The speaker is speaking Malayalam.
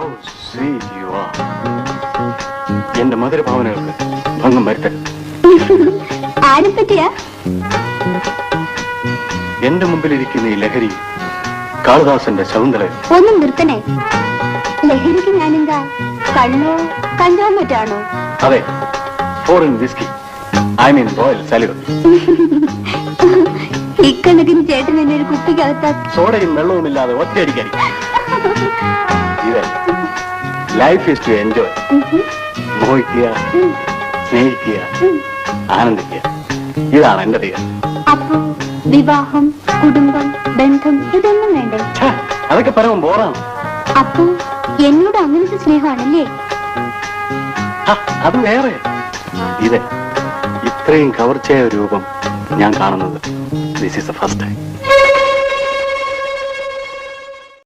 How sweet you are. എന്റെ മധുരഭാവനകൾക്ക് ഭംഗം വരുത്തരുത്. ആരെ പറ്റിയാ? എന്റെ മുമ്പിലിരിക്കുന്ന ഈ ലഹരി കാളിദാസന്റെ ശകുന്തള. ഒന്നും നിർത്തണേ. ലഹരിക്ക് ഞാനെന്താ കള്ളോ കഞ്ചാവോ മറ്റാണോ? അതെ, foreign whisky, I mean royal സാലിവർ. ഇക്കണക്കിന് ചേട്ടൻ എന്നെ ഒരു കുപ്പിക്കകത്താ. സോഡയും വെള്ളവുമില്ലാതെ ഒറ്റയടിക്കടി. ഇത് ലൈഫ് ഈസ് ടു എൻജോയ്. മോഹിക്കുക, സ്നേഹിക്കുക, ആനന്ദിക്കുക. ഇതാണ് എന്റെ തീരം. അപ്പൊ വിവാഹം, കുടുംബം, ബന്ധം ഇതൊന്നും വേണ്ടേ? അതൊക്കെ പരമം ബോറാണ്. അപ്പൊ എന്നോട് അങ്ങനത്തെ സ്നേഹമാണല്ലേ? അത് വേറെ. ഇത് ഇത്രയും കവർച്ചയായ രൂപം ഞാൻ കാണുന്നത് this is the first time.